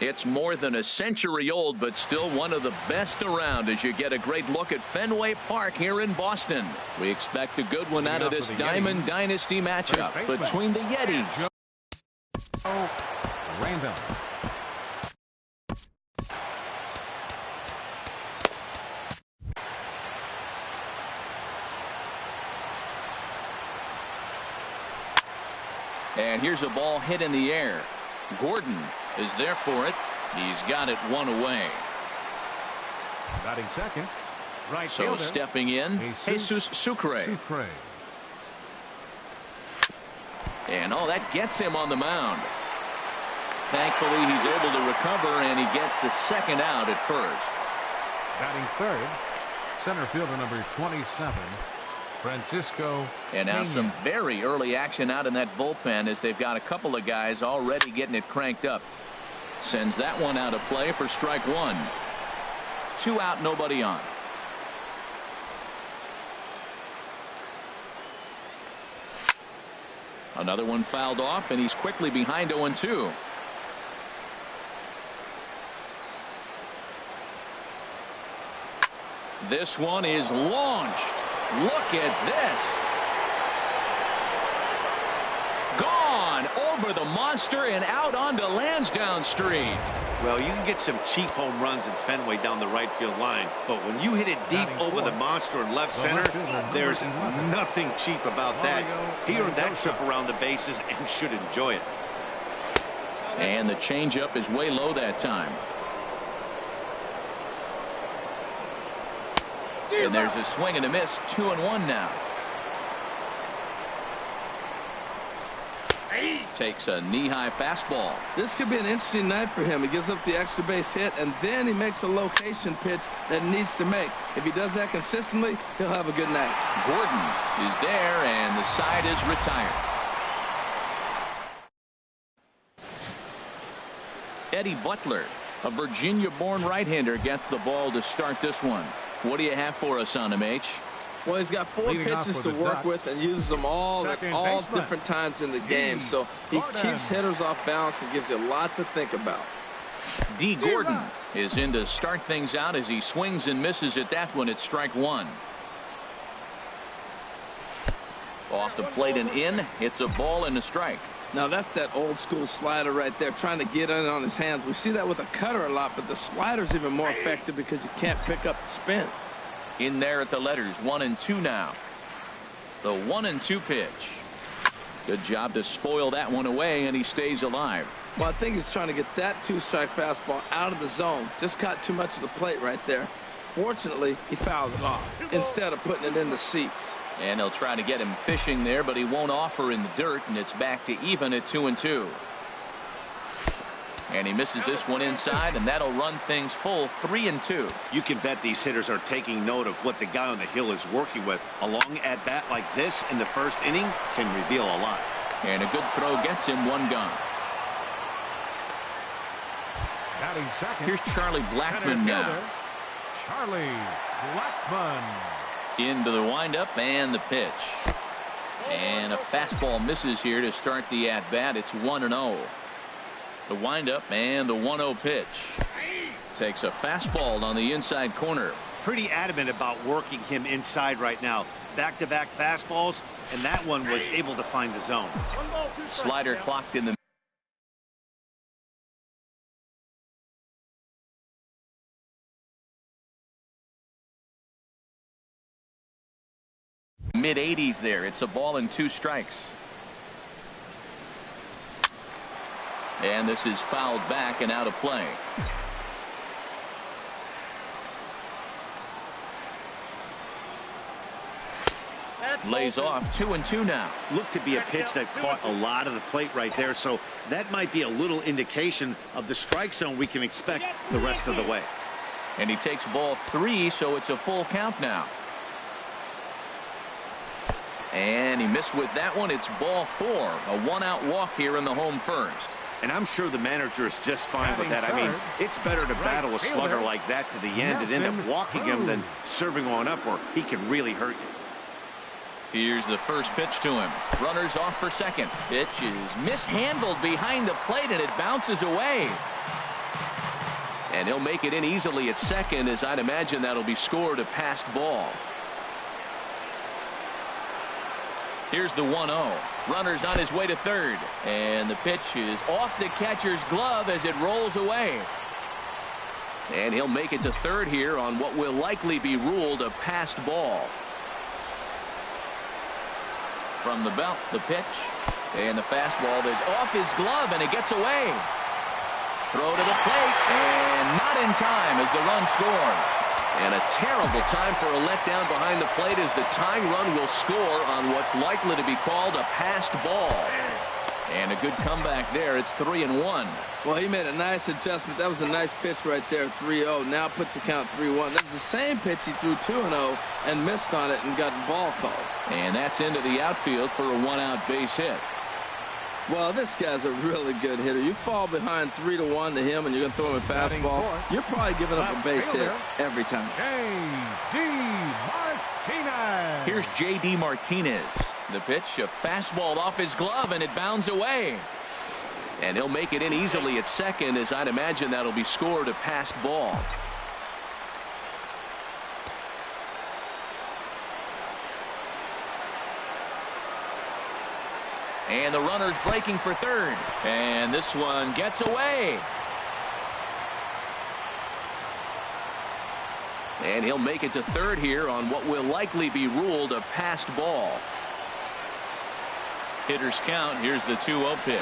It's more than a century old, but still one of the best around as you get a great look at Fenway Park here in Boston. We expect a good one out of this Diamond Dynasty matchup between the Yetis. Randall. And here's a ball hit in the air. Gordon is there for it. He's got it one away. Batting second. Right so fielder. Stepping in, Jesus Sucre. And that gets him on the mound. Thankfully, he's able to recover, and he gets the second out at first. Batting third, center fielder number 27. Francisco. And now some very early action out in that bullpen as they've got a couple of guys already getting it cranked up. Sends that one out of play for strike one. 2 out, nobody on. Another one fouled off, and he's quickly behind 0-2. This one is launched. Look at this. Gone over the monster and out onto Lansdowne Street. Well, you can get some cheap home runs in Fenway down the right field line, but when you hit it deep over the monster in left center, there's nothing cheap about that. He earned that trip around the bases and should enjoy it. And the changeup is way low that time. And there's a swing and a miss. 2-1 now. Takes a knee-high fastball. This could be an interesting night for him. He gives up the extra base hit, and then he makes a location pitch that he needs to make. If he does that consistently, he'll have a good night. Gordon is there, and the side is retired. Eddie Butler, a Virginia-born right-hander, gets the ball to start this one. What do you have for us on him, H? Well, he's got 4 pitches to work with and uses them all at all different times in the game. So he keeps hitters off balance and gives you a lot to think about. D. Gordon is in to start things out as he swings and misses at that one at strike one. Off the plate and in. It's a ball and a strike. Now that's that old school slider right there, trying to get in on his hands. We see that with a cutter a lot, but the slider's even more effective because you can't pick up the spin. In there at the letters, 1-2 now. The 1-2 pitch. Good job to spoil that one away, and he stays alive. Well, I think he's trying to get that 2-strike fastball out of the zone. Just caught too much of the plate right there. Fortunately, he fouled it off instead of putting it in the seats. And they'll try to get him fishing there, but he won't offer in the dirt, and it's back to even at 2-2. And he misses this one inside, and that'll run things full 3-2. You can bet these hitters are taking note of what the guy on the hill is working with. A long at bat like this in the first inning can reveal a lot. And a good throw gets him one gone. Here's Charlie Blackmon now. Charlie Blackmon. Into the windup and the pitch. And a fastball misses here to start the at-bat. It's 1-0. The windup and the 1-0 pitch. Takes a fastball on the inside corner. Pretty adamant about working him inside right now. Back-to-back fastballs, and that one was able to find the zone. Slider clocked in the mid-80s there. It's a ball and 2 strikes. And this is fouled back and out of play. Lays off 2-2 now. Looked to be a pitch that caught a lot of the plate right there, so that might be a little indication of the strike zone we can expect the rest of the way. And he takes ball 3, so it's a full count now. And he missed with that one. It's ball 4. A 1-out walk here in the home first. And I'm sure the manager is just fine with that. I mean, it's better to battle a slugger like that to the end and end up walking him than serving on up where he can really hurt you. Here's the first pitch to him. Runners off for second. Pitch is mishandled behind the plate, and it bounces away. And he'll make it in easily at second, as I'd imagine that'll be scored a passed ball. Here's the 1-0. Runner's on his way to third. And the pitch is off the catcher's glove as it rolls away. And he'll make it to third here on what will likely be ruled a passed ball. From the belt, the pitch. And the fastball is off his glove, and it gets away. Throw to the plate, and not in time as the run scores. And a terrible time for a letdown behind the plate as the tying run will score on what's likely to be called a passed ball. And a good comeback there. It's 3-1. Well, he made a nice adjustment. That was a nice pitch right there, 3-0. Now puts the count 3-1. That was the same pitch he threw 2-0 and missed on it and got the ball called. And that's into the outfield for a one-out base hit. Well, this guy's a really good hitter. You fall behind 3-1 to him and you're going to throw him a fastball, you're probably giving up a base hit every time. Here's J.D. Martinez. The pitch, a fastball off his glove, and it bounds away. And he'll make it in easily at second, as I'd imagine that'll be scored a passed ball. And the runner's breaking for third. And this one gets away. And he'll make it to third here on what will likely be ruled a passed ball. Hitter's count. Here's the 2-0 pitch.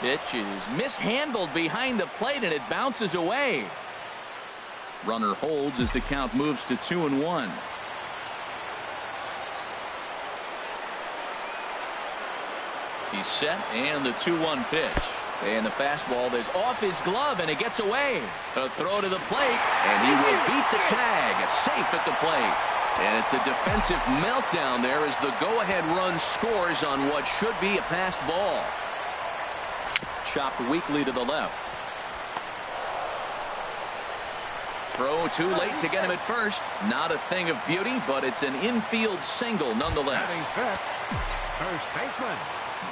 Pitch is mishandled behind the plate, and it bounces away. Runner holds as the count moves to 2-1. He's set, and the 2-1 pitch. And the fastball is off his glove, and it gets away. A throw to the plate, and he will beat the tag. Safe at the plate. And it's a defensive meltdown there as the go-ahead run scores on what should be a passed ball. Chopped weakly to the left. Throw too late to get him at first. Not a thing of beauty, but it's an infield single nonetheless. First baseman.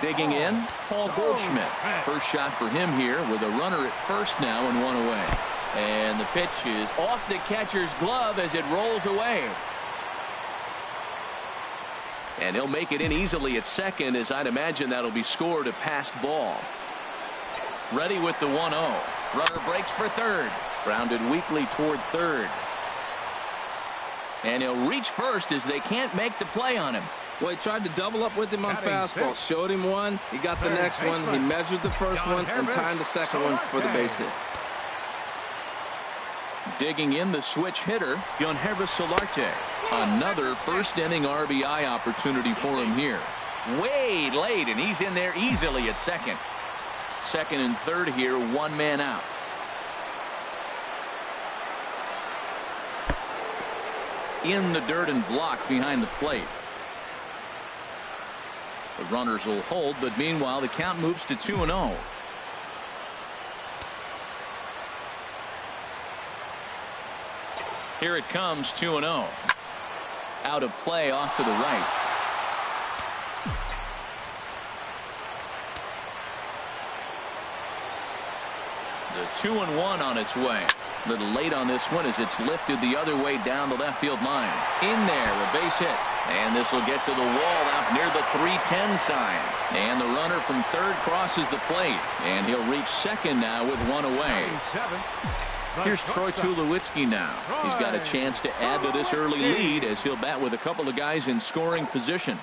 Digging in, Paul Goldschmidt. First shot for him here with a runner at first now and one away. And the pitch is off the catcher's glove as it rolls away. And he'll make it in easily at second, as I'd imagine that'll be scored a passed ball. Ready with the 1-0. Runner breaks for third. Grounded weakly toward third. And he'll reach first as they can't make the play on him. Well, he tried to double up with him on fastball. Showed him one. He got the next one. He measured the first one and timed the second one for the base hit. Digging in, the switch hitter, Yonhevis Solarte. Another first-inning RBI opportunity for him here. Way late, and he's in there easily at second. Second and third here, one man out. In the dirt and blocked behind the plate. The runners will hold, but meanwhile the count moves to 2-0. Here it comes, 2-0. Out of play off to the right. The 2-1 on its way. A little late on this one as it's lifted the other way down the left field line. In there, a base hit. And this will get to the wall out near the 310 sign. And the runner from third crosses the plate. And he'll reach second now with one away. Here's Troy Tulowitzki now. He's got a chance to add to this early lead as he'll bat with a couple of guys in scoring position.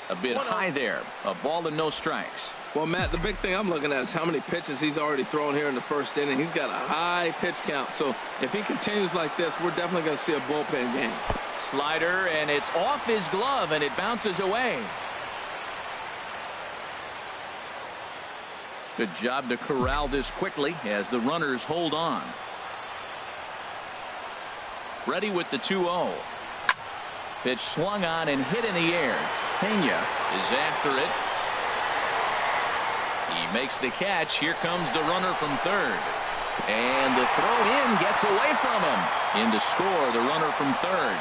A bit high there. A ball and no strikes. Well, Matt, the big thing I'm looking at is how many pitches he's already thrown here in the first inning. He's got a high pitch count. So if he continues like this, we're definitely going to see a bullpen game. Slider, and it's off his glove, and it bounces away. Good job to corral this quickly as the runners hold on. Ready with the 2-0. Pitch swung on and hit in the air. Pena is after it. He makes the catch. Here comes the runner from third. And the throw in gets away from him. In to score the runner from third.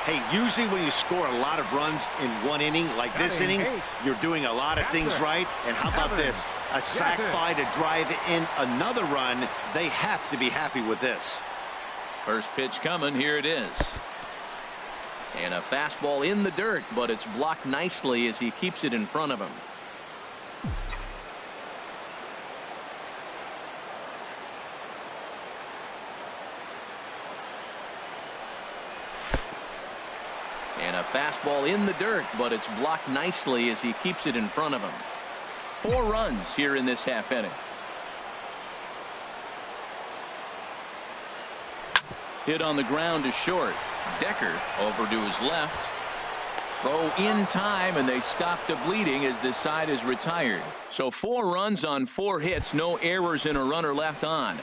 Hey, usually when you score a lot of runs in one inning, like this inning, you're doing a lot of things right. And how about this? A sac fly to drive in another run. They have to be happy with this. First pitch coming. Here it is. And a fastball in the dirt, but it's blocked nicely as he keeps it in front of him. And a fastball in the dirt, but it's blocked nicely as he keeps it in front of him. 4 runs here in this half inning. Hit on the ground to short. Decker over to his left. Throw in time, and they stop the bleeding as this side is retired. So 4 runs on 4 hits, no errors and a runner left on.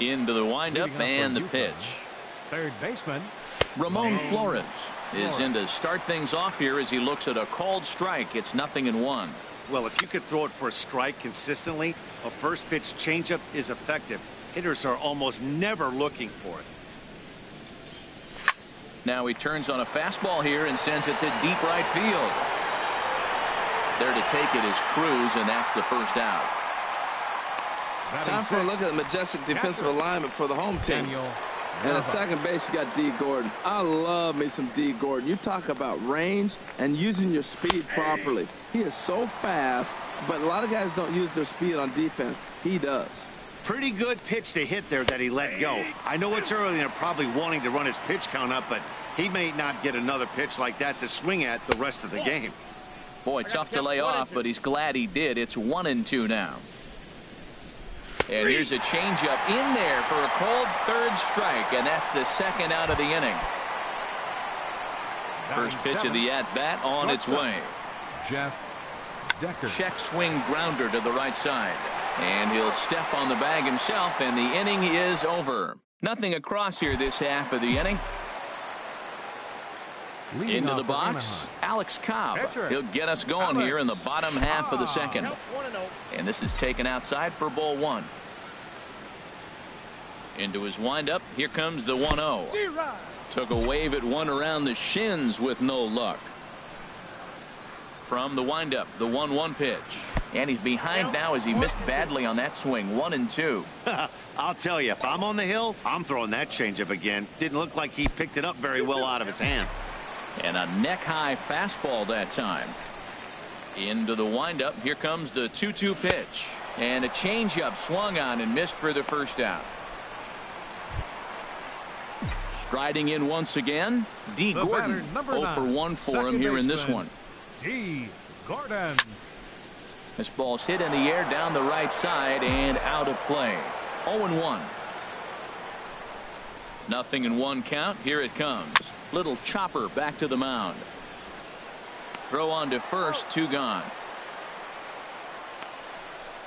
Into the windup and the pitch. Third baseman Ramon Flores is in to start things off here as he looks at a called strike. It's 0-1. Well, if you could throw it for a strike consistently, a first pitch changeup is effective. Hitters are almost never looking for it. Now he turns on a fastball here and sends it to deep right field. There to take it is Cruz, and that's the first out. Time for a look at the majestic defensive alignment for the home team. And at second base, you got D. Gordon. I love me some D. Gordon. You talk about range and using your speed properly. He is so fast, but a lot of guys don't use their speed on defense. He does. Pretty good pitch to hit there that he let go. I know it's early and they're probably wanting to run his pitch count up, but he may not get another pitch like that to swing at the rest of the game. Boy, tough to lay off, but he's glad he did. It's 1-2 now. And here's a changeup in there for a called third strike, and that's the second out of the inning. First pitch of the at-bat on its way. Jeff Decker. Check swing grounder to the right side. And he'll step on the bag himself, and the inning is over. Nothing across here this half of the inning. Into the box, Alex Cobb. He'll get us going here in the bottom half of the second. And this is taken outside for ball 1. Into his windup, here comes the 1-0. Took a wave at one around the shins with no luck. From the windup, the 1-1 pitch. And he's behind now as he missed badly on that swing. 1-2. I'll tell you, if I'm on the hill, I'm throwing that changeup again. Didn't look like he picked it up very well out of his hand. And a neck-high fastball that time. Into the windup, here comes the 2-2 pitch. And a changeup swung on and missed for the first out. Striding in once again, D. Gordon. 0 for 1 for him here in this one. D. Gordon. This ball's hit in the air down the right side and out of play. 0-1. 0-1 count. Here it comes. Little chopper back to the mound. Throw on to first, 2 gone.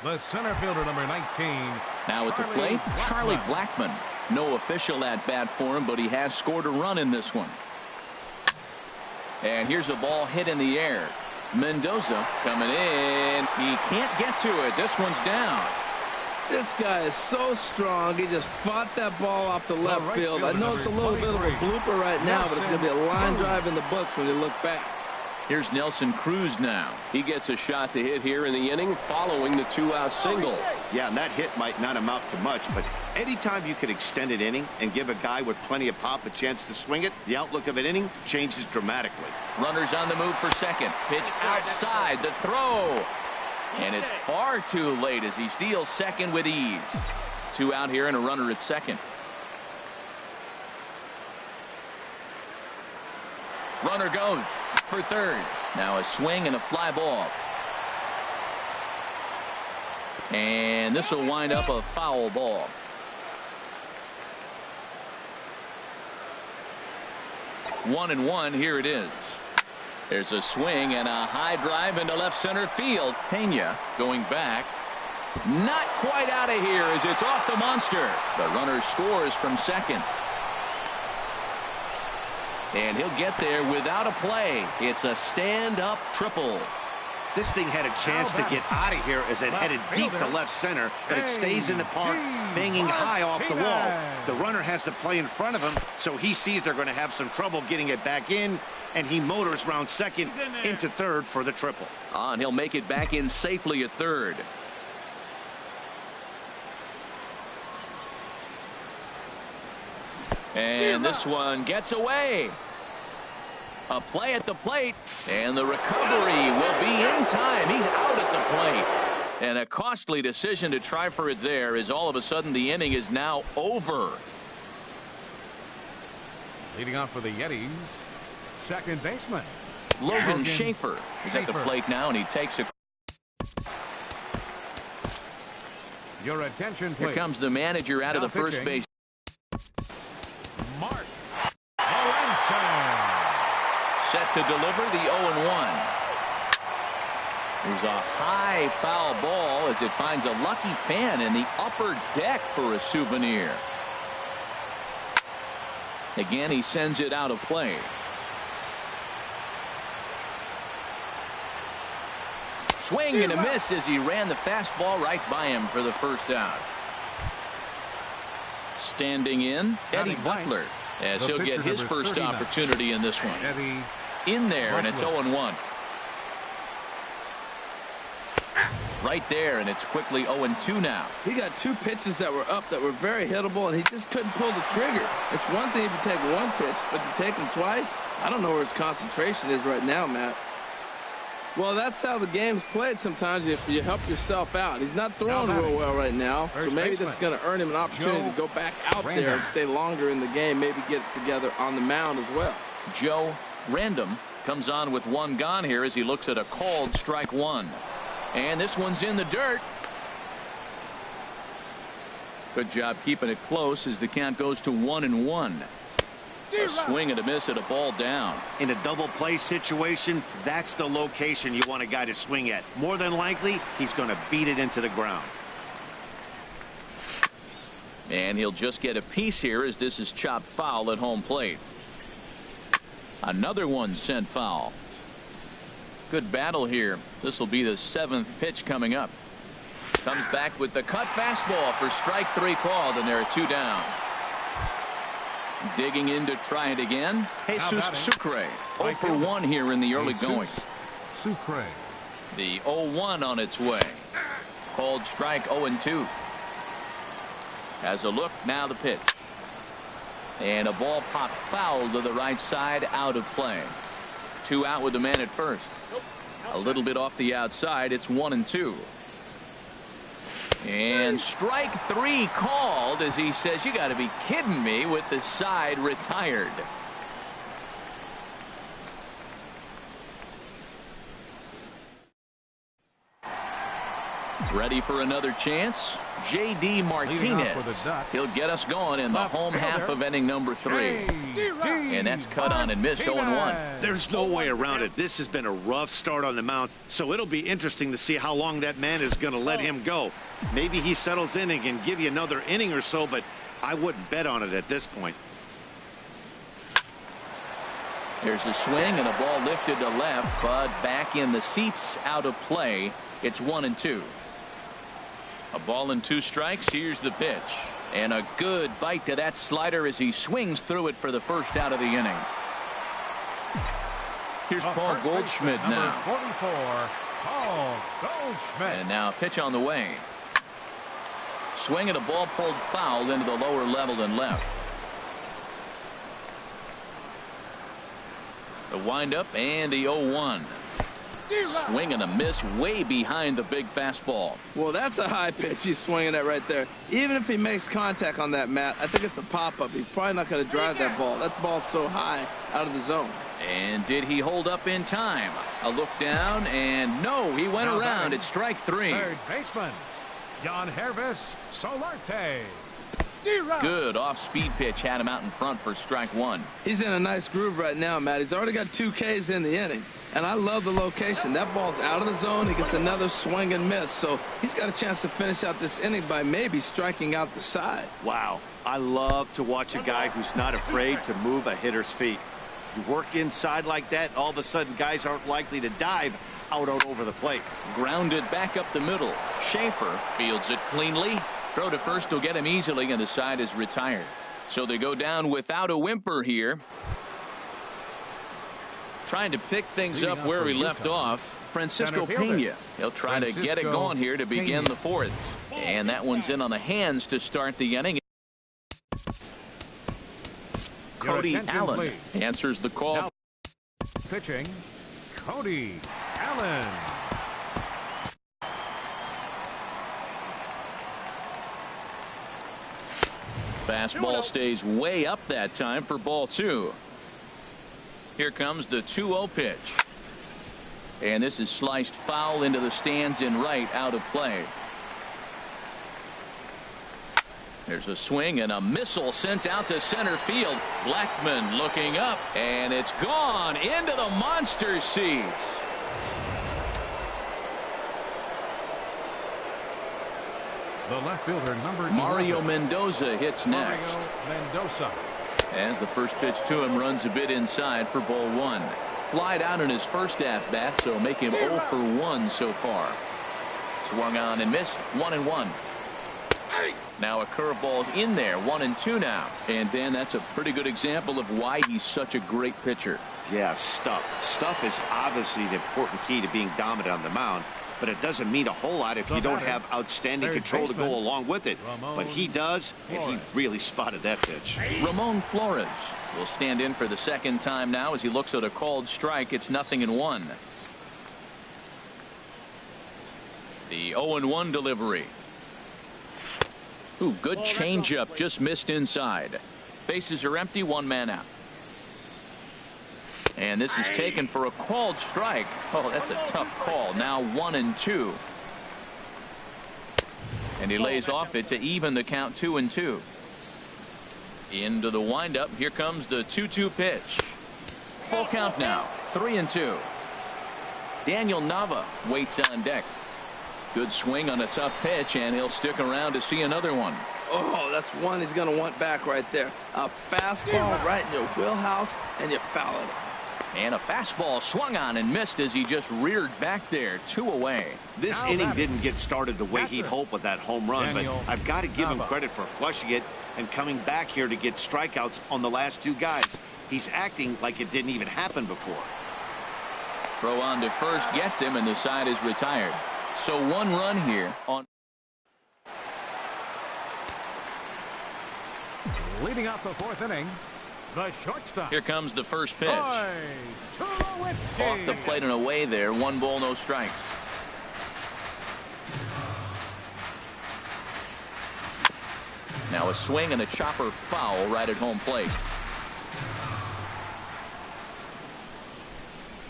The center fielder, number 19. Now at the plate, Charlie Blackmon. No official at bat for him, but he has scored a run in this one. And here's a ball hit in the air. Mendoza coming in. He can't get to it. This one's down. This guy is so strong. He just fought that ball off the left field. I know it's a little bit of a blooper right now, but it's going to be a line drive in the books when you look back. Here's Nelson Cruz now. He gets a shot to hit here in the inning following the 2-out single. Yeah, and that hit might not amount to much, but anytime you can extend an inning and give a guy with plenty of pop a chance to swing it, the outlook of an inning changes dramatically. Runners on the move for second. Pitch outside. The throw. And it's far too late as he steals second with ease. 2 out here and a runner at second. Runner goes for third. Now a swing and a fly ball. And this will wind up a foul ball. One and one. Here it is. There's a swing and a high drive into left center field. Pena going back. Not quite out of here as it's off the monster. The runner scores from second. And he'll get there without a play. It's a stand-up triple. This thing had a chance to get out of here as it headed deep to left center, but it stays in the park, banging high off the wall. The runner has to play in front of him, so he sees they're going to have some trouble getting it back in, and he motors round second into third for the triple. And he'll make it back in safely at third. And this one gets away. A play at the plate, and the recovery will be in time. He's out at the plate. And a costly decision to try for it there, as all of a sudden the inning is now over. Leading off for the Yetis, second baseman Logan Schaefer is at the plate now, and he takes a... Your attention, please. Here comes the manager out of the first base. Mark Set to deliver the 0-1. There's a high foul ball as it finds a lucky fan in the upper deck for a souvenir. Again, he sends it out of play. Swing and a miss as he ran the fastball right by him for the first out. Standing in, Eddie Butler, as he'll get his first opportunity in this one. In there, and it's 0-1. Right there, and it's quickly 0-2 now. He got two pitches that were up that were very hittable, and he just couldn't pull the trigger. It's one thing if you take one pitch, but to take him twice, I don't know where his concentration is right now, Matt. Well, that's how the game's played sometimes. If you help yourself out. He's not throwing real well right now, so maybe this is going to earn him an opportunity to go back out there and stay longer in the game, maybe get it together on the mound as well. Joe Random comes on with one gone here as he looks at a called strike one. And this one's in the dirt. Good job keeping it close as the count goes to 1-1. A swing and a miss at a ball down. In a double play situation, that's the location you want a guy to swing at. More than likely, he's going to beat it into the ground. And he'll just get a piece here as this is chopped foul at home plate. Another one sent foul. Good battle here. This will be the 7th pitch coming up. Comes back with the cut fastball for strike 3 called, and there are 2 down. Digging in to try it again. Jesus Sucre. 0 for 1 here in the early going. Sucre. The 0-1 on its way. Called strike 0-2. Has a look, now the pitch. And a ball popped foul to the right side, out of play. 2 out with the man at first. A little bit off the outside. It's 1-2. And strike 3 called as he says, you got to be kidding me, with the side retired. Ready for another chance. J.D. Martinez. He'll get us going in the home half of inning number 3. And that's cut on and missed. 0-1. There's no way around it. This has been a rough start on the mound, so it'll be interesting to see how long that man is going to let him go. Maybe he settles in and can give you another inning or so, but I wouldn't bet on it at this point. There's a swing and a ball lifted to left, but back in the seats, out of play. It's 1-2. A ball and 2 strikes. Here's the pitch. And a good bite to that slider as he swings through it for the first out of the inning. Here's Paul Goldschmidt now. 44, Paul Goldschmidt. And now a pitch on the way. Swing and a ball pulled foul into the lower level and left. The windup and the 0-1. Swing and a miss way behind the big fastball. Well, that's a high pitch he's swinging at right there. Even if he makes contact on that, Matt, I think it's a pop-up. He's probably not going to drive that ball. That ball's so high out of the zone. And did he hold up in time? A look down, and no, he went around. It's strike 3. Third baseman, Jan Hervis Solarte. Good off-speed pitch had him out in front for strike 1. He's in a nice groove right now, Matt. He's already got 2 Ks in the inning. And I love the location. That ball's out of the zone. He gets another swing and miss. So he's got a chance to finish out this inning by maybe striking out the side. Wow. I love to watch a guy who's not afraid to move a hitter's feet. You work inside like that, all of a sudden guys aren't likely to dive. out over the plate. Grounded back up the middle. Schaefer fields it cleanly. Throw to first will get him easily, and the side is retired. So they go down without a whimper here. Trying to pick things up where we left off. Francisco Pena. He'll try to get it going here to begin the fourth. And that one's in on the hands to start the inning. Cody Allen answers the call. Now pitching, Cody Allen. Fastball stays way up that time for ball 2. Here comes the 2-0 pitch. And this is sliced foul into the stands in right, out of play. There's a swing and a missile sent out to center field. Blackman looking up, and it's gone into the monster seats. The left fielder, number Mario 11. Mendoza hits next. Mario Mendoza. As the first pitch to him runs a bit inside for ball 1. Flied out in his first at-bat, so make him 0 for 1 so far. Swung on and missed. 1-1. Now a curveball's in there. 1-2 now. And Dan, that's a pretty good example of why he's such a great pitcher. Yeah, stuff. Stuff is obviously the important key to being dominant on the mound, but it doesn't mean a whole lot if you don't have outstanding control to go along with it. But he does, and he really spotted that pitch. Ramon Flores will stand in for the second time now as he looks at a called strike. It's 0-1. The 0-1 delivery. Ooh, good changeup, just missed inside. Bases are empty, 1 man out. And this is taken for a called strike. Oh, that's a tough call. Now 1-2. And he lays off it to even the count. 2-2. Into the windup. Here comes the 2-2 pitch. Full count now. 3-2. Daniel Nava waits on deck. Good swing on a tough pitch, and he'll stick around to see another one. Oh, that's one he's going to want back right there. A fastball right in your wheelhouse, and you foul it. And a fastball swung on and missed as he just reared back there. 2 away. This inning didn't get started the way he'd hoped with that home run, but I've got to give him credit for flushing it and coming back here to get strikeouts on the last 2 guys. He's acting like it didn't even happen before. Throw on to first gets him, and the side is retired. So 1 run here on. Leading off the 4th inning, the shortstop. Here comes the first pitch. Off the plate and away there. 1 ball, no strikes. Now a swing and a chopper foul right at home plate.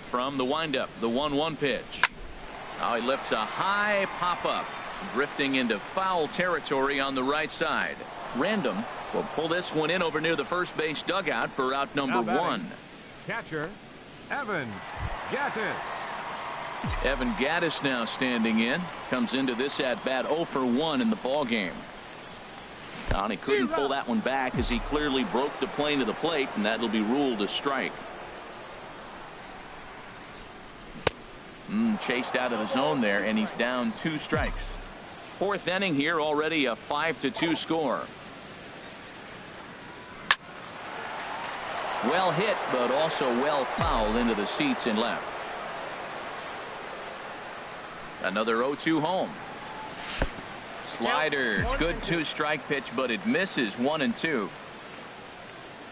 From the windup, the 1-1 pitch. Now he lifts a high pop-up, drifting into foul territory on the right side. Random will pull this one in over near the first base dugout for out number 1. Catcher, Evan Yetis. Evan Gattis now standing in. Comes into this at-bat 0 for 1 in the ball game. And he couldn't pull that one back as he clearly broke the plane of the plate, and that'll be ruled a strike. Chased out of the zone there, and he's down 2 strikes. 4th inning here, already a 5-2 score. Well hit, but also well fouled into the seats and left. Another 0-2 home. Slider, good 2-strike pitch, but it misses. 1-2.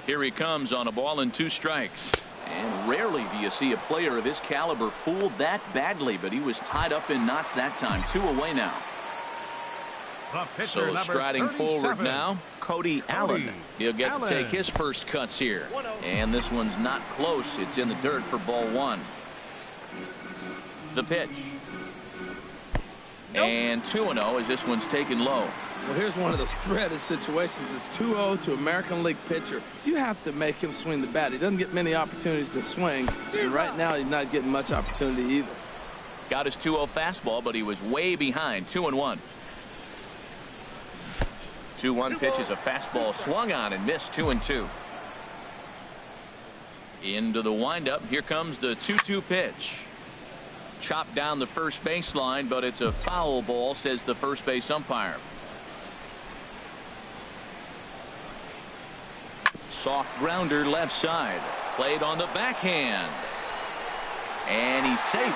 Here he comes on a ball and 2 strikes. And rarely do you see a player of his caliber fooled that badly, but he was tied up in knots that time. 2 away now. So striding forward now, Cody Allen. He'll get to take his first cuts here. And this one's not close. It's in the dirt for ball 1. The pitch. And 2-0 as this one's taken low. Well, here's one of those dreaded situations. It's 2-0 to American League pitcher. You have to make him swing the bat. He doesn't get many opportunities to swing, and right now he's not getting much opportunity either. Got his 2-0 fastball, but he was way behind. 2-1. 2-1 pitch is a fastball swung on and missed. 2-2. Into the windup. Here comes the 2-2 pitch. Chopped down the first baseline, but it's a foul ball, says the first base umpire. Soft grounder left side. Played on the backhand. And he's safe.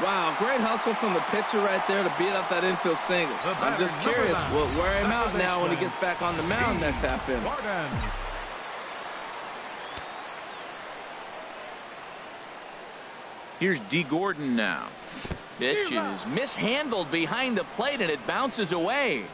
Wow, great hustle from the pitcher right there to beat up that infield single. I'm just curious, we'll wear him out now when he gets back on the mound next half inning. Here's D. Gordon now. Pitch is mishandled behind the plate, and it bounces away.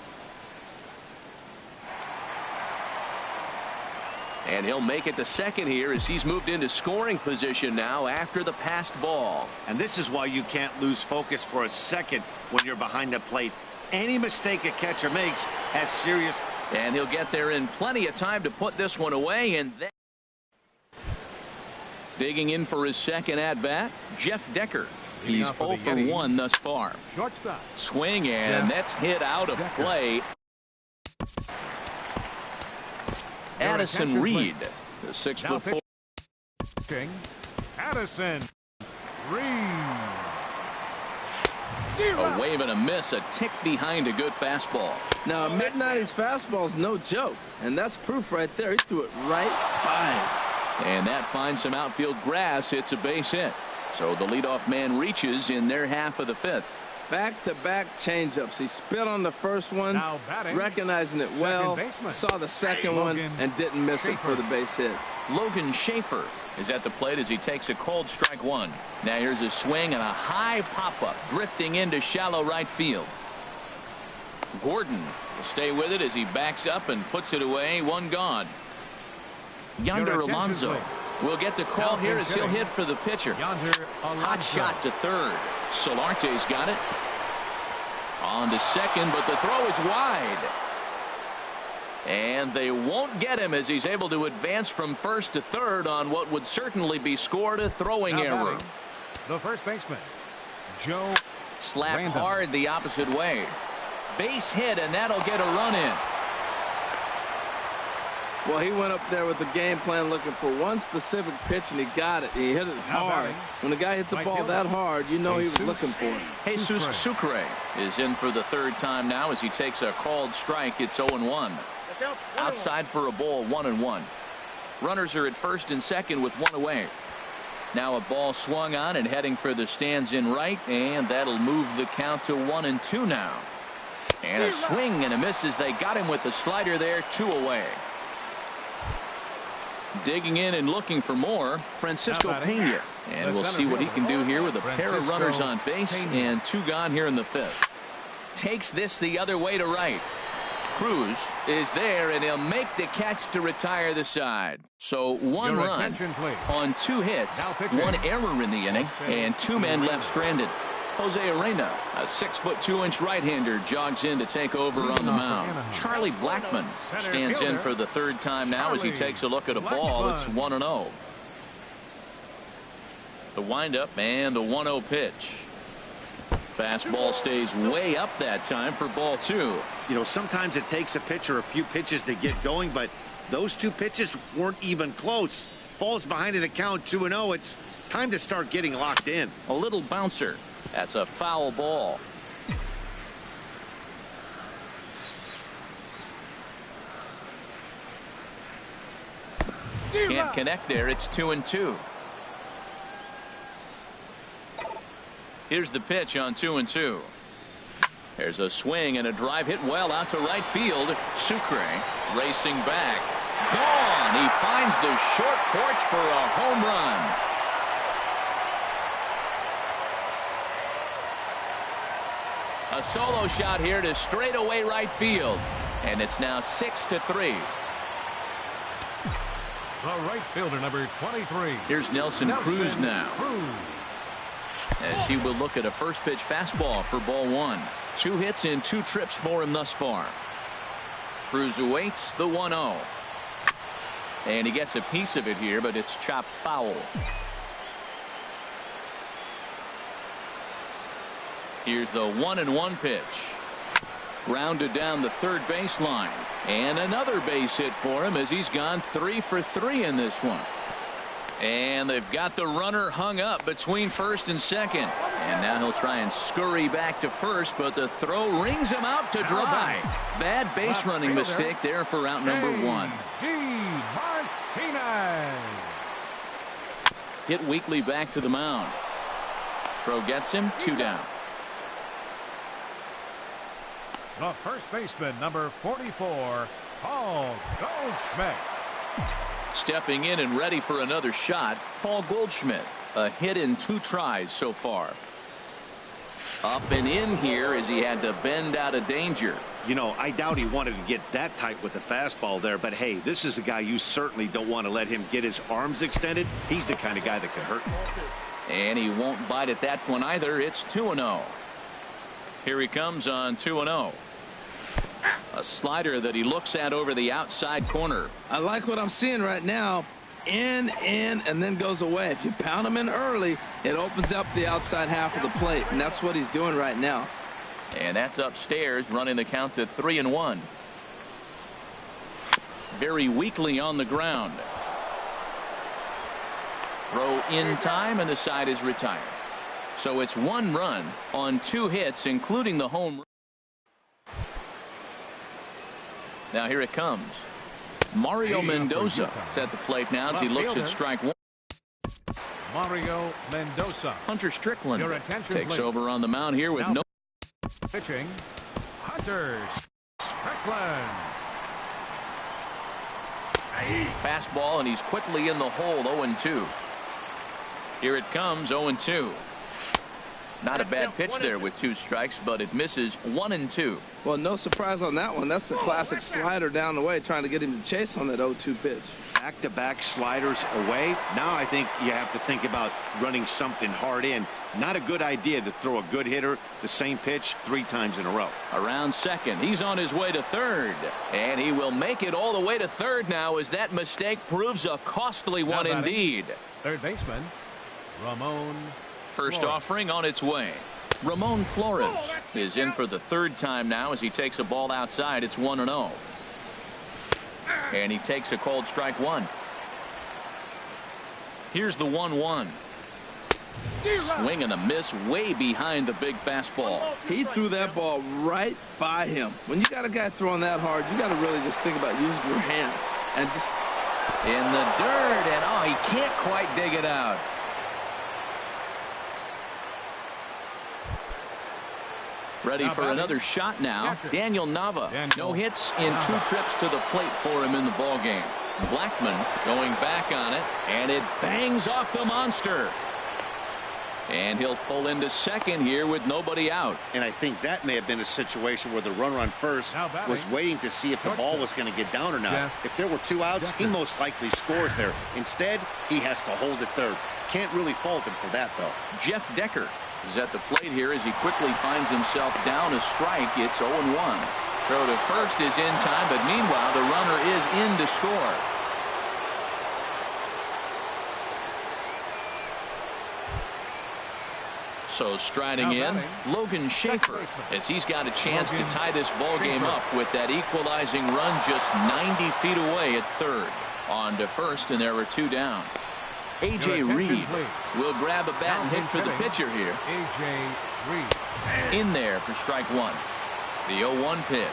And he'll make it to second here as he's moved into scoring position now after the passed ball. And this is why you can't lose focus for a second when you're behind the plate. Any mistake a catcher makes has serious. And he'll get there in plenty of time to put this one away. And then digging in for his second at-bat, Jeff Decker. He's 0 for 1 thus far. Shortstop. Swing, and that's hit out of play. Addison Reed, the 6'4". Addison Reed. A wave and a miss, a tick behind a good fastball. Now, a mid-90s fastball is no joke, and that's proof right there. He threw it right by. And that finds some outfield grass. It's a base hit. So the leadoff man reaches in their half of the fifth. Back-to-back changeups. He spit on the first one, recognizing it well, saw the second one, and didn't miss it for the base hit. Logan Schaefer is at the plate as he takes a called strike one. Now here's a swing and a high pop-up drifting into shallow right field. Gordon will stay with it as he backs up and puts it away. One gone. Yonder Alonso will get the call here as he'll hit for the pitcher. Hot shot to third. Solarte's got it. On to second, but the throw is wide. And they won't get him as he's able to advance from first to third on what would certainly be scored a throwing error. The first baseman, Joe. Slapped hard the opposite way. Base hit, and that'll get a run in. Well, he went up there with the game plan looking for one specific pitch, and he got it. He hit it hard. When the guy hits the ball that hard, you know he was looking for it. Jesus Sucre is in for the third time now as he takes a called strike. It's 0-1. Outside for a ball, 1-1. Runners are at first and second with one away. Now a ball swung on and heading for the stands in right, and that'll move the count to 1-2 now. And a swing and a miss as they got him with the slider there, 2 away. Digging in and looking for more, Francisco Pena. And we'll see what he can do here with a pair of runners on base and 2 gone here in the fifth. Takes this the other way to right. Cruz is there, and he'll make the catch to retire the side. So 1 run on 2 hits, 1 error in the inning, and 2 men left stranded. Jose Arena, a 6'2" right-hander, jogs in to take over on the mound. Charlie Blackmon stands in for the third time now as he takes a look at a ball. It's 1-0. The windup and the 1-0 pitch. Fastball stays way up that time for ball 2. You know, sometimes it takes a pitcher a few pitches to get going, but those 2 pitches weren't even close. Ball's behind in the count, 2-0. It's time to start getting locked in. A little bouncer. That's a foul ball. Can't connect there. It's 2-2. Here's the pitch on 2-2. There's a swing and a drive hit well out to right field. Sucre racing back. Gone. He finds the short porch for a home run. A solo shot here to straightaway right field. And it's now 6-3. The right fielder, number 23. Here's Nelson Cruz now. As he will look at a first pitch fastball for ball 1. 2 hits and 2 trips for him thus far. Cruz awaits the 1-0. And he gets a piece of it here, but it's chopped foul. Here's the 1-1 pitch. Grounded down the third baseline. And another base hit for him as he's gone 3 for 3 in this one. And they've got the runner hung up between first and second. And now he'll try and scurry back to first, but the throw rings him out to dry. Bad base running mistake there for out number 1. Hit weakly back to the mound. Throw gets him 2 down. The first baseman, number 44, Paul Goldschmidt. Stepping in and ready for another shot, Paul Goldschmidt. A hit in 2 tries so far. Up and in here as he had to bend out of danger. You know, I doubt he wanted to get that tight with the fastball there, but hey, this is a guy you certainly don't want to let him get his arms extended. He's the kind of guy that can hurt. And he won't bite at that one either. It's 2-0. Here he comes on 2-0. A slider that he looks at over the outside corner. I like what I'm seeing right now. In, and then goes away. If you pound him in early, it opens up the outside half of the plate, and that's what he's doing right now. And that's upstairs, running the count to 3-1. Very weakly on the ground. Throw in time, and the side is retired. So it's 1 run on 2 hits, including the home run. Now here it comes. Mario Mendoza is at the plate now as he looks at strike 1. Mario Mendoza. Hunter Strickland takes please. over on the mound here with no Pitching, Hunter Strickland. fastball, and he's quickly in the hole. 0-2. Here it comes. 0-2. Not a bad pitch there with 2 strikes, but it misses. 1-2. Well, no surprise on that one. That's the classic slider down the way, trying to get him to chase on that 0-2 pitch. Back-to-back sliders away. Now I think you have to think about running something hard in. Not a good idea to throw a good hitter the same pitch 3 times in a row. Around second. He's on his way to third. And he will make it all the way to third now as that mistake proves a costly one indeed. Third baseman, Ramon. First Flores. offering on its way. Ramon Flores is in for the 3rd time now as he takes a ball outside. It's 1-0. And he takes a called strike 1. Here's the 1-1. Swing and a miss way behind the big fastball. He threw that ball right by him. When you got a guy throwing that hard, you got to really just think about using your hands and just in the dirt, and oh, he can't quite dig it out. Ready for another shot now. Daniel Nava. No hits in 2 trips to the plate for him in the ball game. Blackman going back on it, and it bangs off the monster. And he'll pull into second here with nobody out. And I think that may have been a situation where the runner on first was waiting to see if the ball was going to get down or not. If there were 2 outs, he most likely scores there. Instead, he has to hold at third. Can't really fault him for that, though. Jeff Decker is at the plate here as he quickly finds himself down a strike. It's 0-1. Throw to first is in time, but meanwhile, the runner is in to score. So striding in, Logan Schaefer, as he's got a chance to tie this ball game up with that equalizing run just 90 feet away at third. On to first, and there were 2 down. A.J. Reed will grab a bat and hit for the pitcher here. A.J. Reed. In there for strike 1. The 0-1 pitch.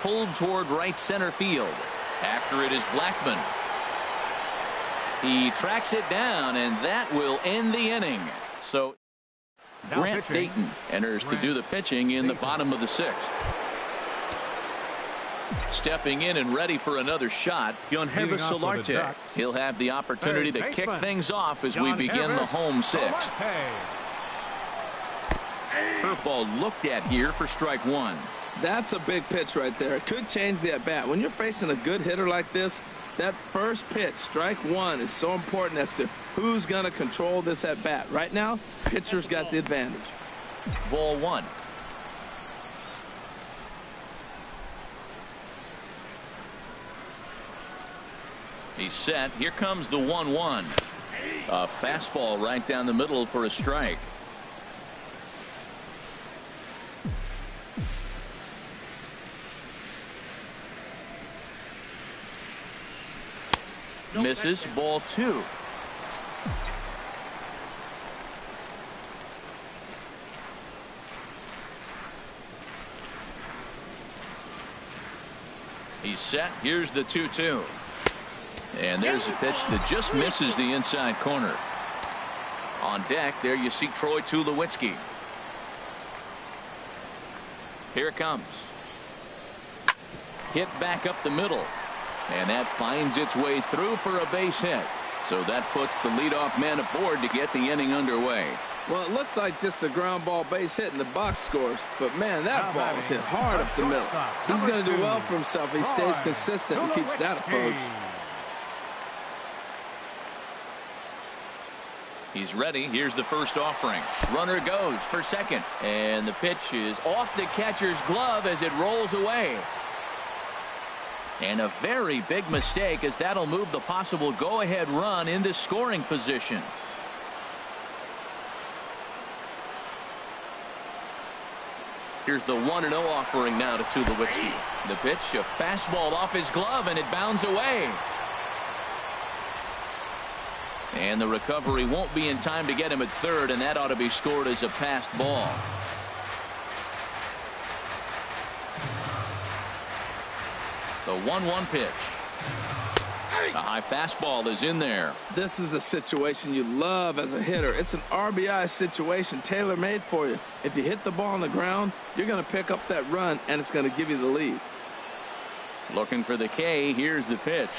Pulled toward right center field. After it is Blackman. He tracks it down, and that will end the inning. So Grant Dayton enters to do the pitching in the bottom of the 6th. Stepping in and ready for another shot, Yonhervis Solarte. He'll have the opportunity to kick things off as we begin the home 6th. Curveball looked at here for strike 1. That's a big pitch right there. It could change the at bat. When you're facing a good hitter like this, that first pitch, strike 1, is so important as to who's going to control this at bat. Right now, pitcher's got the advantage. Ball 1. He's set. Here comes the 1-1. A fastball right down the middle for a strike. Misses. Ball 2. He's set. Here's the 2-2. And there's a pitch that just misses the inside corner. On deck, there you see Troy Tulowitzki. Here it comes. Hit back up the middle. And that finds its way through for a base hit. So that puts the leadoff man aboard to get the inning underway. Well, it looks like just a ground ball base hit and the box scores. But, man, that ball is hit hard up the middle. He's going to do well for himself if he stays consistent and keeps that approach. He's ready. Here's the first offering. Runner goes for second. And the pitch is off the catcher's glove as it rolls away. And a very big mistake, as that'll move the possible go-ahead run into scoring position. Here's the 1-0 offering now to Tulowitzki. The pitch, a fastball off his glove, and it bounds away. And the recovery won't be in time to get him at third, and that ought to be scored as a passed ball. The 1-1 pitch. A high fastball is in there. This is a situation you love as a hitter. It's an RBI situation tailor-made for you. If you hit the ball on the ground, you're going to pick up that run, and it's going to give you the lead. Looking for the K. Here's the pitch.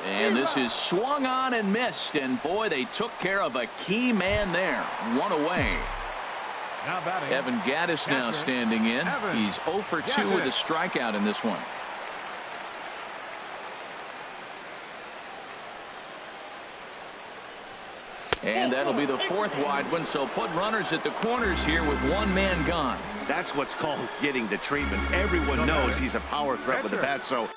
And this is swung on and missed. And, boy, they took care of a key man there. One away. Evan Gattis now standing in. He's 0 for 2 with a strikeout in this one. And that'll be the 4th wide one, so put runners at the corners here with one man gone. That's what's called getting the treatment. Everyone knows he's a power threat with the bat, so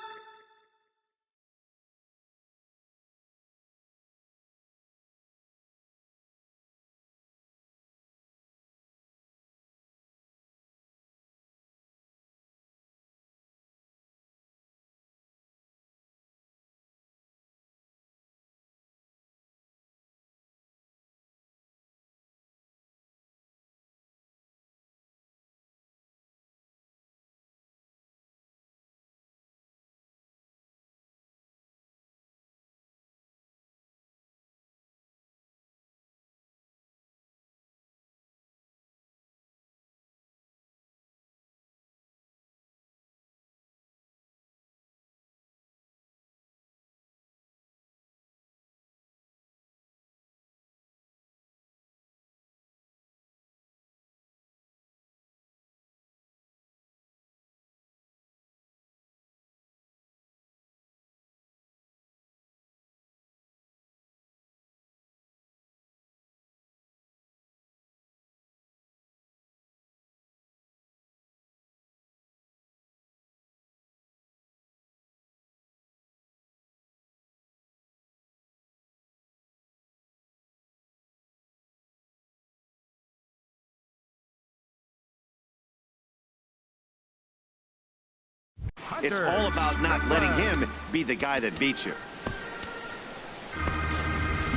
it's all about not letting him be the guy that beats you.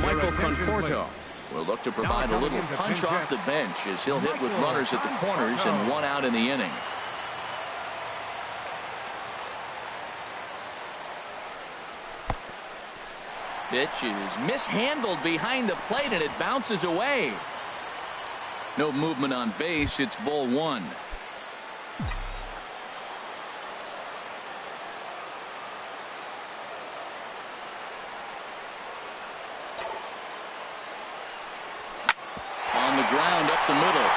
Michael Conforto will look to provide a little punch off the bench as he'll hit with runners at the corners and 1 out in the inning. Pitch is mishandled behind the plate, and it bounces away. No movement on base. It's ball 1. On the ground up the middle.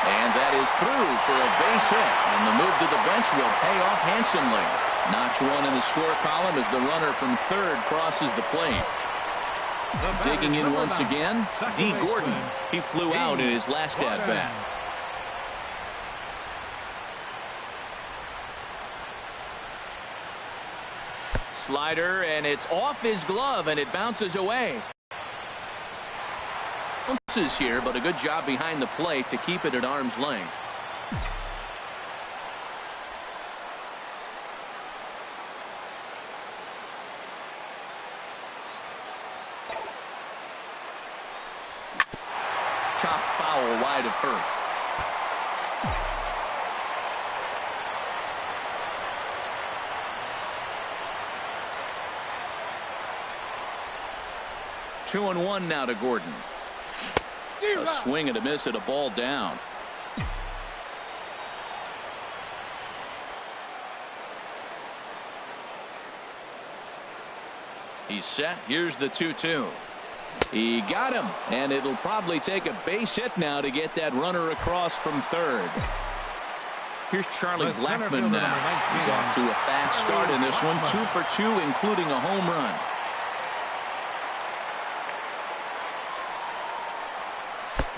And that is through for a base hit. And the move to the bench will pay off handsomely. Notch 1 in the score column as the runner from third crosses the plate. Digging in once again, D. Gordon. He flew out in his last at-bat. Slider, and it's off his glove, and it bounces away. Bounces here, but a good job behind the plate to keep it at arm's length. Chop foul wide of first. 2-1 now to Gordon. A swing and a miss at a ball down. He's set. Here's the 2-2. He got him, and it'll probably take a base hit now to get that runner across from third. Here's Charlie Blackmon now. He's off to a fast start in this one. 2 for 2, including a home run.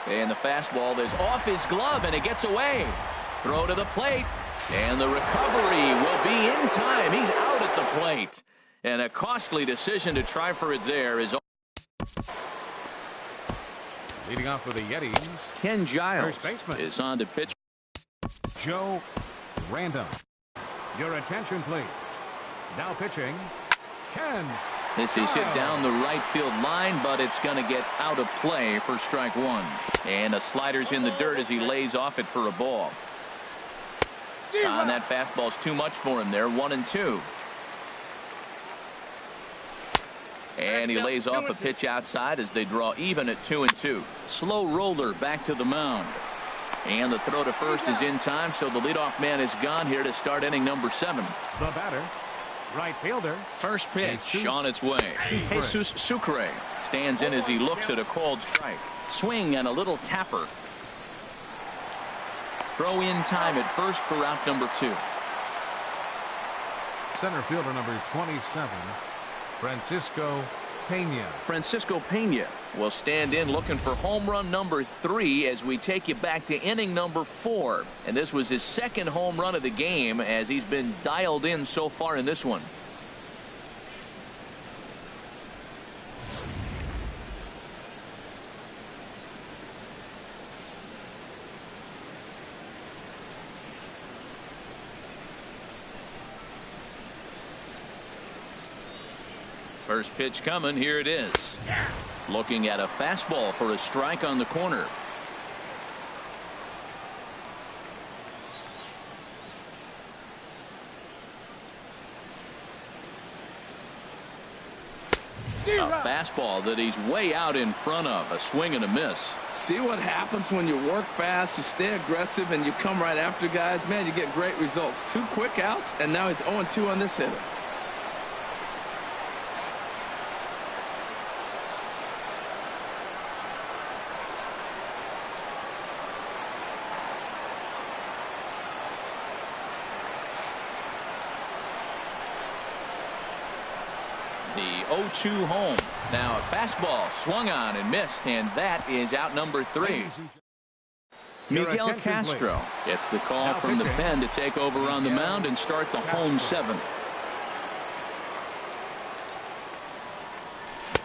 And the fastball is off his glove, and it gets away. Throw to the plate, and the recovery will be in time. He's out at the plate. And a costly decision to try for it there is. Leading off for the Yetis, Ken Giles is on to pitch. Joe Random. Your attention, please. Now pitching, Ken. This is hit down the right field line, but it's going to get out of play for strike one. And a slider's in the dirt as he lays off it for a ball. And that fastball's too much for him there. 1-2. And he lays off a pitch outside as they draw even at 2-2. Slow roller back to the mound. And the throw to first is in time, so the leadoff man is gone here to start inning number 7. The batter, right fielder. First pitch on its way. Jesus Sucre stands in as he looks at a called strike. Swing and a little tapper. Throw in time at first for out number 2. Center fielder number 27. Francisco Pena will stand in looking for home run number 3 as we take you back to inning number 4. And this was his second home run of the game as he's been dialed in so far in this one. First pitch coming. Here it is. Looking at a fastball for a strike on the corner. A fastball that he's way out in front of. A swing and a miss. See what happens when you work fast, you stay aggressive, and you come right after guys. Man, you get great results. 2 quick outs, and now he's 0-2 on this hitter. The 0-2 home. Now a fastball swung on and missed, and that is out number 3. Miguel Castro gets the call from the pen to take over on the mound and start the home 7th.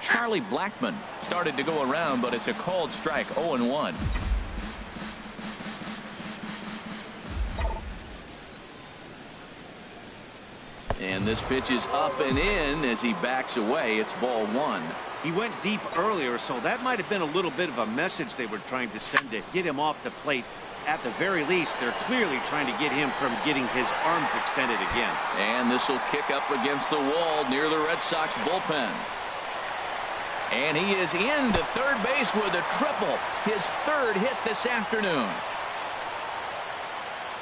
Charlie Blackmon started to go around, but it's a called strike. 0-1. And this pitch is up and in as he backs away. It's ball 1. He went deep earlier, so that might have been a little bit of a message they were trying to send to get him off the plate. At the very least, they're clearly trying to get him from getting his arms extended again. And this will kick up against the wall near the Red Sox bullpen. And he is into third base with a triple. His 3rd hit this afternoon.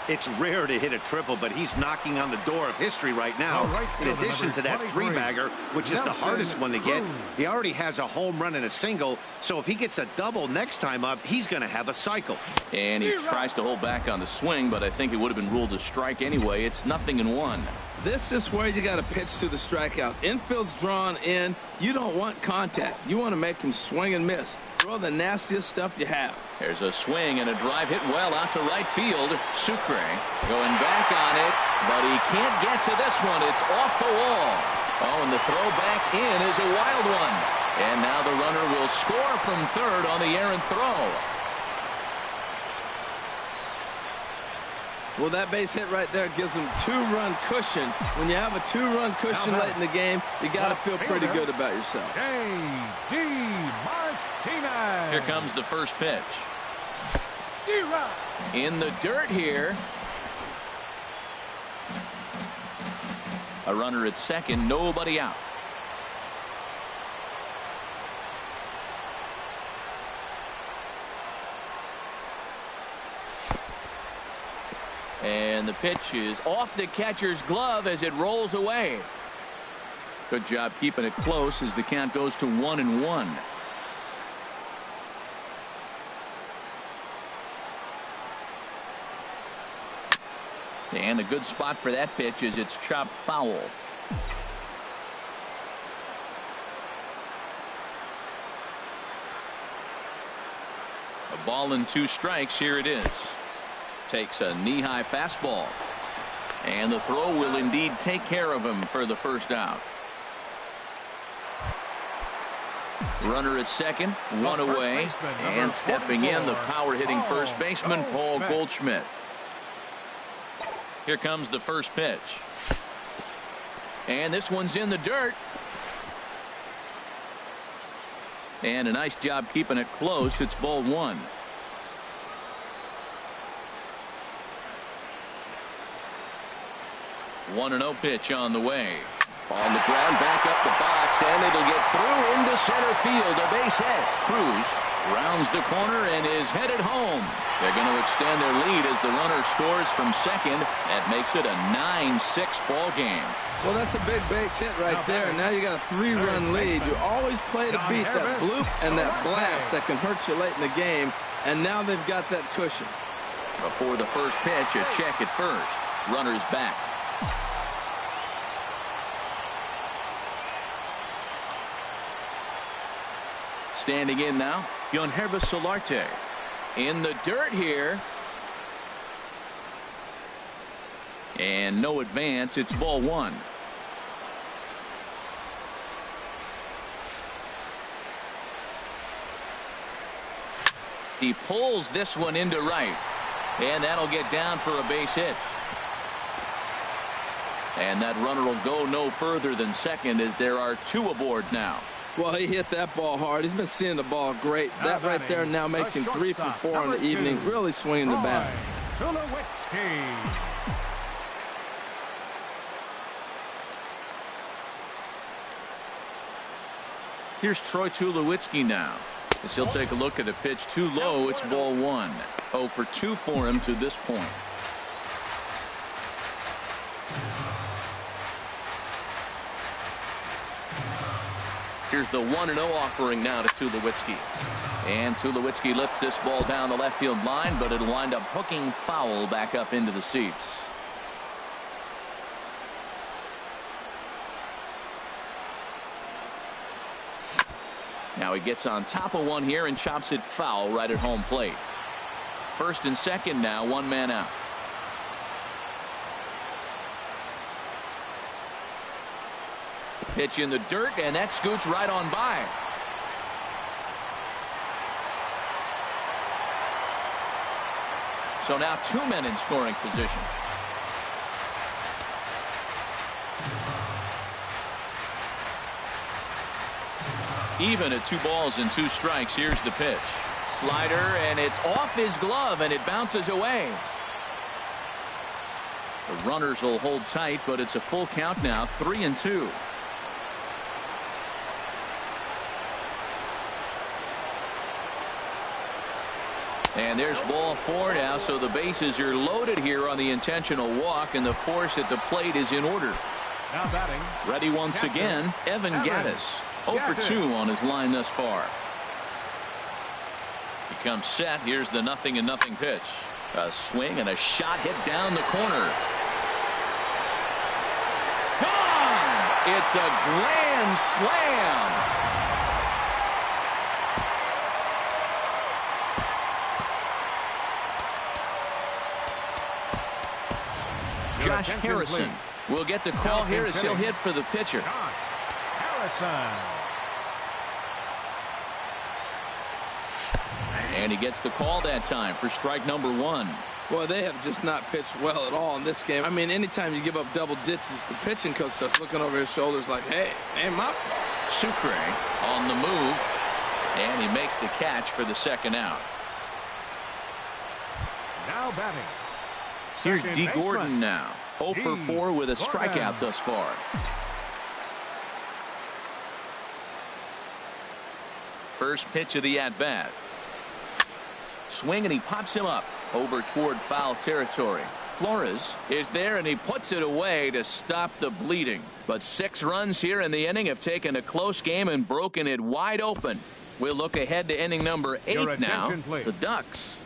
It's rare to hit a triple, but he's knocking on the door of history right now. In addition to that 3-bagger, which is the hardest one to get, he already has a home run and a single. So if he gets a double next time up, he's going to have a cycle. And he tries to hold back on the swing, but I think it would have been ruled a strike anyway. It's 0-1. This is where you got to pitch to the strikeout. Infield's drawn in. You don't want contact. You want to make him swing and miss. Throw the nastiest stuff you have. There's a swing and a drive hit well out to right field. Sucre going back on it, but he can't get to this one. It's off the wall. Oh, and the throw back in is a wild one. And now the runner will score from third on the errant throw. Well, that base hit right there gives them 2-run cushion. When you have a 2-run cushion late in the game, you got to feel pretty good about yourself. J.D. Martinez. Here comes the first pitch. In the dirt here. A runner at second, nobody out. And the pitch is off the catcher's glove as it rolls away. Good job keeping it close as the count goes to 1-1. And a good spot for that pitch as it's chopped foul. A ball and 2 strikes. Here it is. Takes a knee-high fastball. And the throw will indeed take care of him for the first out. Runner at second, 1 away. And stepping in, the power-hitting first baseman, Paul Goldschmidt. Here comes the first pitch. And this one's in the dirt. And a nice job keeping it close. It's ball 1. One 1-0 pitch on the way. On the ground, back up the box, and it'll get through into center field. A base hit. Cruz rounds the corner and is headed home. They're going to extend their lead as the runner scores from second. That makes it a 9-6 ball game. Well, that's a big base hit right there. Now you got a 3-run lead. You always play to beat that bloop and that blast that can hurt you late in the game. And now they've got that cushion. Before the first pitch, a check at first. Runner's back. Standing in now, Yonhervis Solarte. In the dirt here. And no advance. It's ball 1. He pulls this one into right. And that'll get down for a base hit. And that runner will go no further than second as there are 2 aboard now. Well, he hit that ball hard. He's been seeing the ball great. That right there now makes him 3 for 4 on the evening. Really swinging the bat. Here's Troy Tulowitzki now. As he'll take a look at a pitch too low. It's ball 1. 0 for 2 for him to this point. Here's the 1-0 offering now to Tulowitzki. And Tulowitzki lifts this ball down the left field line, but it'll wind up hooking foul back up into the seats. Now he gets on top of one here and chops it foul right at home plate. First and second now, 1 man out. Pitch in the dirt, and that scoots right on by. So now 2 men in scoring position. Even at 2 balls and 2 strikes. Here's the pitch. Slider, and it's off his glove, and it bounces away. The runners will hold tight, but it's a full count now, 3-2. And there's ball 4 now, so the bases are loaded here on the intentional walk, and the force at the plate is in order. Now batting. Ready once again, Evan Yetis. 0 for 2 on his line thus far. He comes set. Here's the 0-0 pitch. A swing and a shot hit down the corner. Gone! It's a grand slam. Josh Harrison will get the call here as he'll hit for the pitcher. And he gets the call that time for strike number 1. Boy, they have just not pitched well at all in this game. I mean, anytime you give up double digits, the pitching coach starts looking over his shoulders like, hey, ain't my fault. Sucre on the move, and he makes the catch for the second out. Now batting. Here's D. Gordon now. 0 for 4 with a strikeout thus far. First pitch of the at-bat. Swing, and he pops him up over toward foul territory. Flores is there, and he puts it away to stop the bleeding. But 6 runs here in the inning have taken a close game and broken it wide open. We'll look ahead to inning number 8 now. The Ducks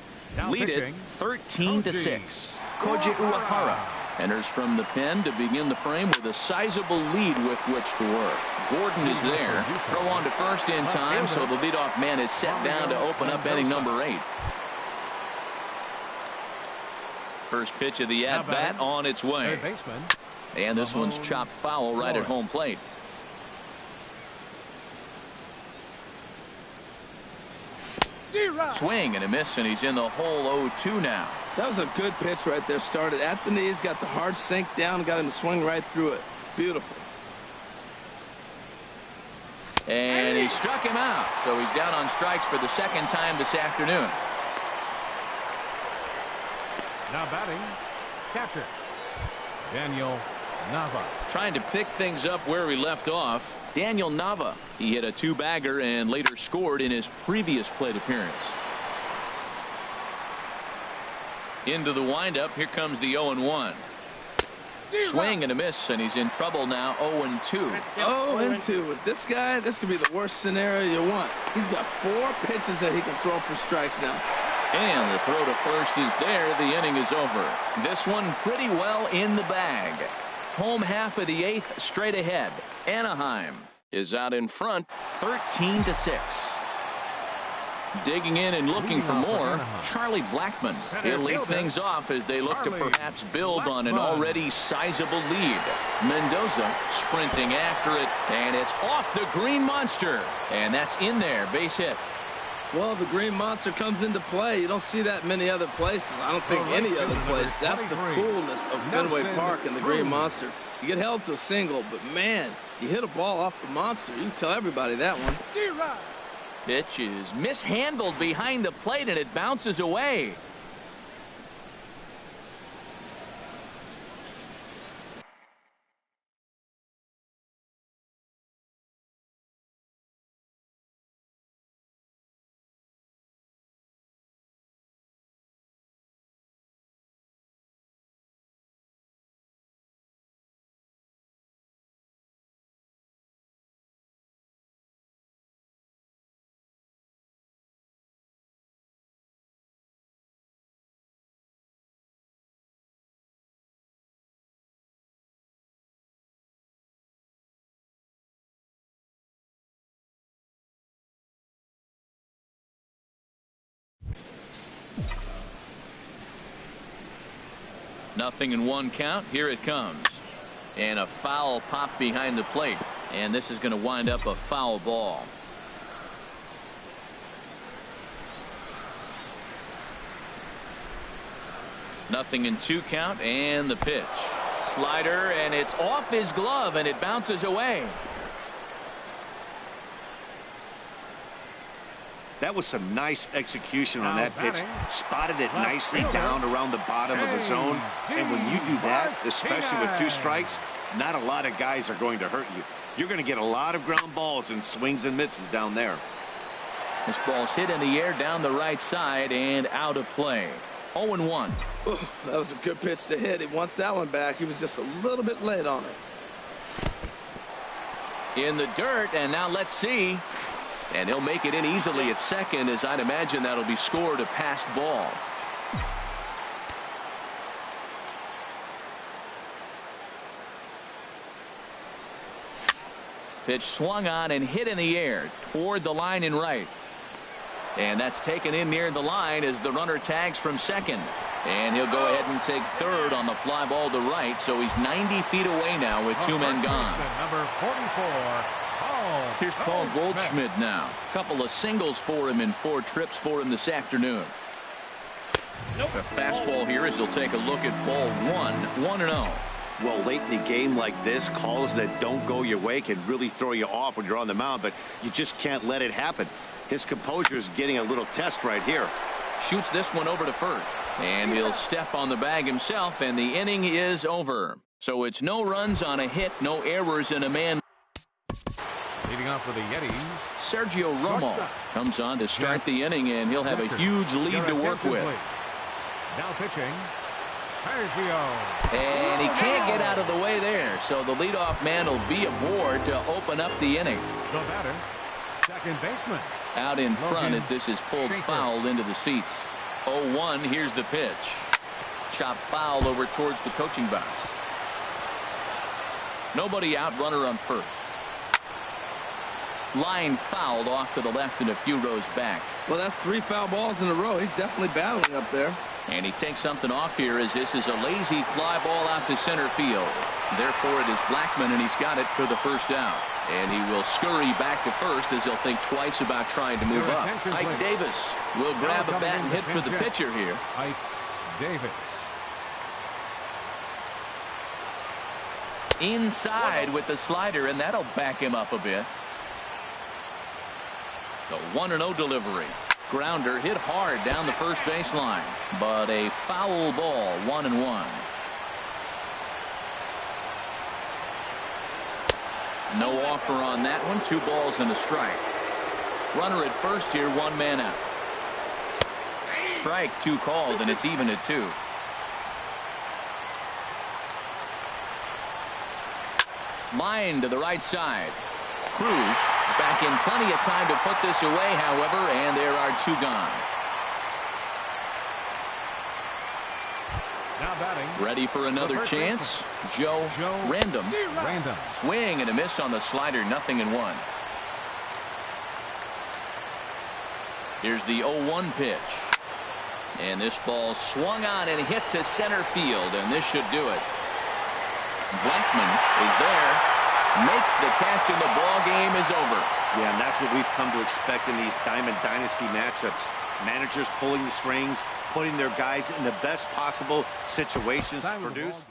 lead it 13-6. Koji Uehara enters from the pen to begin the frame with a sizable lead with which to work. Gordon is there. Throw on to first in time, so the leadoff man is set down to open up inning number 8. First pitch of the at-bat on its way. And this one's chopped foul right at home plate. Swing and a miss, and he's in the hole 0-2 now. That was a good pitch right there. Started at the knees, got the hard sink down, got him to swing right through it. Beautiful. And he struck him out, so he's down on strikes for the second time this afternoon. Now batting, catcher Daniel Nava. Trying to pick things up where he left off. Daniel Nava. He hit a 2-bagger and later scored in his previous plate appearance. Into the windup. Here comes the 0-1. Swing and a miss, and he's in trouble now. 0-2. 0-2 with this guy. This could be the worst scenario you want. He's got 4 pitches that he can throw for strikes now. And the throw to first is there. The inning is over. This one pretty well in the bag. Home half of the 8th straight ahead. Anaheim is out in front 13-6. Digging in and looking for more, Charlie Blackmon. He'll lead things off as they look to perhaps build on an already sizable lead. Mendoza sprinting after it, and it's off the Green Monster. And that's in there, base hit. Well, the Green Monster comes into play. You don't see that many other places. I don't think any other place. That's the coolness of Fenway Park and the Green Monster. You get held to a single, but man, you hit a ball off the Monster. You can tell everybody that one. Pitch is mishandled behind the plate, and it bounces away. Nothing in 1 count. Here it comes. And a foul pop behind the plate. And this is going to wind up a foul ball. Nothing in 2 count. And the pitch. Slider, and it's off his glove, and it bounces away. That was some nice execution on that pitch. Spotted it nicely down around the bottom of the zone. And when you do that, especially with 2 strikes, not a lot of guys are going to hurt you. You're going to get a lot of ground balls and swings and misses down there. This ball's hit in the air down the right side and out of play. 0-1. That was a good pitch to hit. He wants that one back. He was just a little bit late on it. In the dirt, and now let's see. And he'll make it in easily at second, as I'd imagine that'll be scored a passed ball. Pitch swung on and hit in the air toward the line and right. And that's taken in near the line as the runner tags from second. And he'll go ahead and take third on the fly ball to right. So he's 90 feet away now with 2 men gone. Number 44. Here's Paul Goldschmidt now. A couple of singles for him and 4 trips for him this afternoon. The fastball here as he'll take a look at ball 1, 1-0. Well, late in the game like this, calls that don't go your way can really throw you off when you're on the mound, but you just can't let it happen. His composure is getting a little test right here. Shoots this one over to first. And he'll step on the bag himself, and the inning is over. So it's no runs on a hit, no errors, and a man. Leading off for the Yetis, Sergio Romo comes on to start the inning, and he'll have a huge lead to work with. Now pitching, And he can't get out of the way there. So the leadoff man will be aboard to open up the inning. The batter, second baseman. Out in front as this is pulled foul into the seats. 0-1. Here's the pitch. Chop foul over towards the coaching box. Nobody out, runner on first. Line fouled off to the left and a few rows back. Well, that's 3 foul balls in a row. He's definitely battling up there. And he takes something off here as this is a lazy fly ball out to center field. Therefore, it is Blackmon, and he's got it for the first out. And he will scurry back to first as he'll think twice about trying to move up. Ike Davis will grab a bat and hit for the pitcher here. Ike Davis. Inside with the slider, and that'll back him up a bit. The 1-0 delivery. Grounder hit hard down the first baseline, but a foul ball. 1-1. No offer on that one. 2 balls and a strike. Runner at first here, 1 man out. Strike 2 called, and it's even at 2. Line to the right side. Cruz back in plenty of time to put this away, however, and there are 2 gone. Now batting. Ready for another chance. Joe Random. Swing and a miss on the slider. 0-1. Here's the 0-1 pitch. And this ball swung on and hit to center field, and this should do it. Blackmon is there. Makes the catch, and the ball game is over. Yeah, and that's what we've come to expect in these Diamond Dynasty matchups. Managers pulling the strings, putting their guys in the best possible situations to produce.